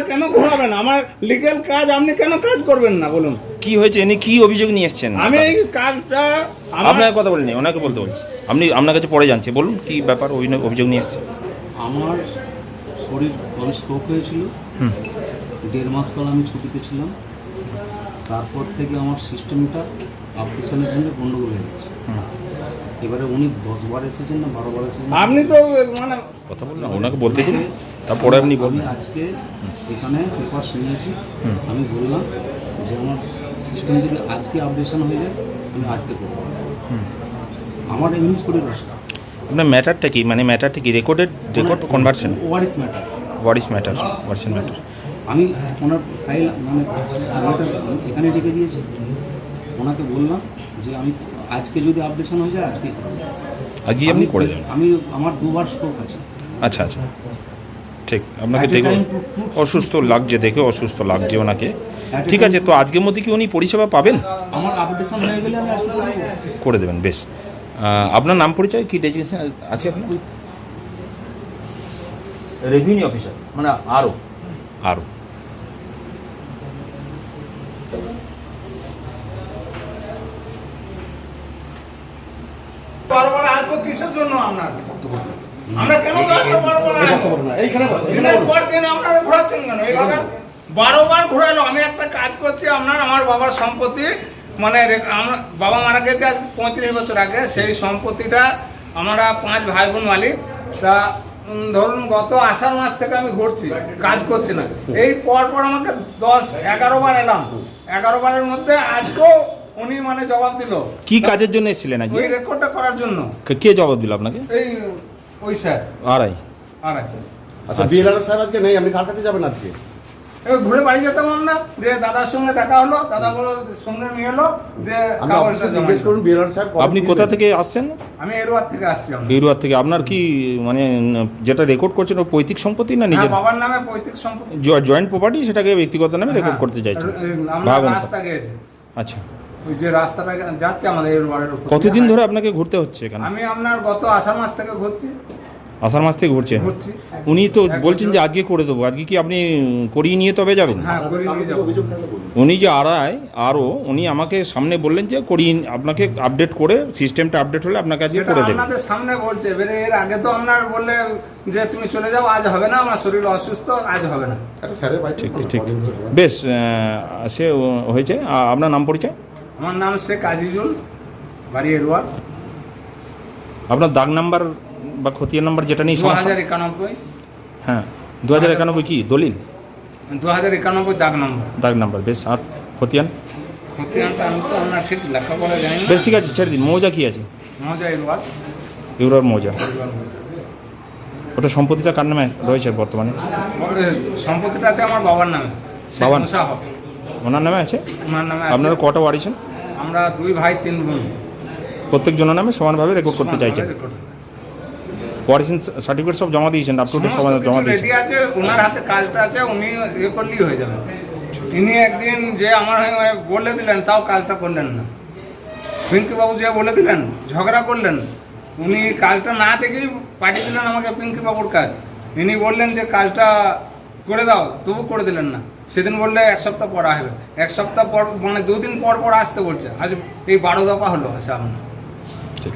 কেন ঘোরাবেন? আমার লিগ্যাল কাজ আপনি কেন কাজ করবেন না বলুন? কি হয়েছে, ইনি কি অভিযোগ নিয়ে এসেছেন? আমি এই কাজটা আপনার কথা বলিনি, ওনাকে বলতে বলছি। আপনি আপনার কাছে পরে জানছে, বলুন কি ব্যাপার, অভিযোগ নিয়ে এসেছেন। আমার শরীর স্ট্রোক হয়েছিল, 1.5 মাস কাল আমি ছুটিতে ছিলাম। তারপর থেকে আমার সিস্টেমটা অপারেশনের জন্য গন্ডগোল হয়ে গেছে। এবারে উনি 10 বার এসেছেন না 12 বার এসেছেন। আপনি তো মানে কথা বলুন না, ওনাকে বলতে দিন, তারপরে আপনি আমি বলবেন। আজকে এখানে পেপার নিয়েছি। আমি বললাম যে আমার সিস্টেম যদি আজকে আপডেশন হয়ে যায় আমি আজকে করবো। আমার এমনি শরীর অসুস্থ। আপনার ম্যাটারটা কি, মানে ম্যাটারটা কি? Record conversion, Warsi matter. What is matter, version matter. আমি ওনার ফাইল মানে এখানে রেখে দিয়েছি। ওনাকে বললাম যে আমি আজকে যদি আপডেশন হয়ে যায় আজকেই করবো। আজকে আপনি করে দেবেন। আমি আমার 2 বার স্ট্রোক আছে। আচ্ছা আচ্ছা, ঠিক। আপনাকে দেখে অসুস্থ লাগছে, দেখে অসুস্থ লাগছে ওনাকে। ঠিক আছে, তো আজকের মধ্যে কি উনি পরিষেবা পাবেন? আমার আপডেশন হয়ে গেলে আমি আজকে করে দেবেন, বেশ। আপনার নাম পরিচয় কি ডেজিগনেশন আছে আপনার? রেভিনিউ অফিসার, মানে আরও বারবার আসবো কিসের জন্য? আমরা কেন দিনের পর দিন আপনারা ঘোরাচ্ছেন কেন এইভাবে? 12 বার ঘোরালো। আমি একটা কাজ করছি আমার বাবার সম্পত্তি, মানে আমার বাবা মারা গেছে আজ 35 বছর আগে। সেই সম্পত্তিটা আমরা 5 ভাই বোন মালিক। তা ধরুন গত আষাঢ় মাস থেকে আমি ঘুরছি, কাজ করছি না। এই পর আমাকে 10-11 বার এলাম। 11 বারের মধ্যে আজকেও উনি মানে জবাব দিল। কি কাজের জন্য এসেছিলেন আজকে? ওই রেকর্ডটা করার জন্য। কে জবাব দিল আপনাকে? ওই স্যার। আড়াই। আচ্ছা, বিএলআর স্যার আজকে নেই, আপনি কার কাছে যাবেন আজকে? ঘুরে বাড়ি যেতাম আমরা, দিয়ে দাদার সঙ্গে দেখা হলো, দাদা বলে সঙ্গে নিয়ে এলো, দিয়ে আপনি অফিসে জিজ্ঞেস করুন বিএলআর স্যার। আপনি কোথা থেকে আসছেন? আমি এরোয়ার থেকে আসছি। এরুয়ার থেকে। আপনার কি মানে যেটা রেকর্ড করছেন ও পৈতৃক সম্পত্তি না নিজের? বাবার নামে পৈতৃক সম্পত্তি, জয়েন্ট প্রপার্টি, সেটাকে ব্যক্তিগত নামে রেকর্ড করতে চাইছেন? আমরা রাস্তা গিয়েছে। আচ্ছা, ওই যে রাস্তাটা যাচ্ছে আমাদের এরোয়ারের উপর। কতদিন ধরে আপনাকে ঘুরতে হচ্ছে এখানে? আমি আপনার গত আষাঢ় মাস থেকে ঘুরছি। আষাঢ় মাস থেকে ঘুরছেন? উনি তো বলছেন যে আজকে করে দেবো। আজকে কি আপনি করিয়ে নিয়ে তবে যাবেন? হ্যাঁ, করিয়ে নিয়ে যাবো। উনি যে উনি আমাকে সামনে বললেন যে করিয়ে আপনাকে আপডেট করে, সিস্টেমটা আপডেট হলে আপনাকে আজকে করে দেবেন। আপনাদের সামনে বলছে, এবারে এর আগে তো আপনার বললে যে তুমি চলে যাও, আজ হবে না, আমার শরীর অসুস্থ, আজ হবে না। আচ্ছা স্যারের ভাই, ঠিক ঠিক, বেশ। সে হয়েছে। আপনার নাম পরিচয়? আমার নাম শেখ আজিজুল, বাড়ি এরোয়ার। আপনার দাগ নাম্বার বা খতিয়ান নাম্বার যেটা নেই? 2091। হ্যাঁ, 2091 কি দলিল? 2091 দাগ নাম্বার, বেশ। আর খতিয়ান? খতিয়ানটা আমি তো আপনার ঠিক লেখাপড়া জানি না। বেশ, ঠিক আছে, ছেড়ে দিন। মৌজা কি আছে? মৌজা এরোয়ার। ইউরার মৌজা। ওটা সম্পত্তিটা কার নামে রয়েছে বর্তমানে? সম্পত্তিটা আছে আমার বাবার নামে। বাবার? মুসাহব ওনার নামে আছে? ওনার নামে আছে। আপনারা কটা ওয়ারিশন? আমরা 2 ভাই 3 বোন। প্রত্যেক জনের নামে সমানভাবে রেকর্ড করতে চাইছেন? ওয়ারিশন সার্টিফিকেট সব জমা দিয়েছেন? আপ টু ডেট সব জমা দিয়েছেন? রেডি আছে, ওনার হাতে কাজটা আছে, উনি করলেই হয়ে যাবে। ইনি একদিন যে আমার হয়ে বলে দিলেন, তাও কাজটা করলেন না। পিঙ্কিবাবু যে বলে দিলেন, ঝগড়া করলেন, উনি কাজটা না দেখেই পাঠিয়ে দিলেন আমাকে পিঙ্কিবাবুর কাজ। ইনি বললেন যে কাজটা করে দাও, তবু করে দিলেন না। সেদিন বললে 1 সপ্তাহ পর আসবে। 1 সপ্তাহ পর মানে 2 দিন পর আসতে বলছে। আজ এই 12 দফা হলো আসা আপনার। ঠিক।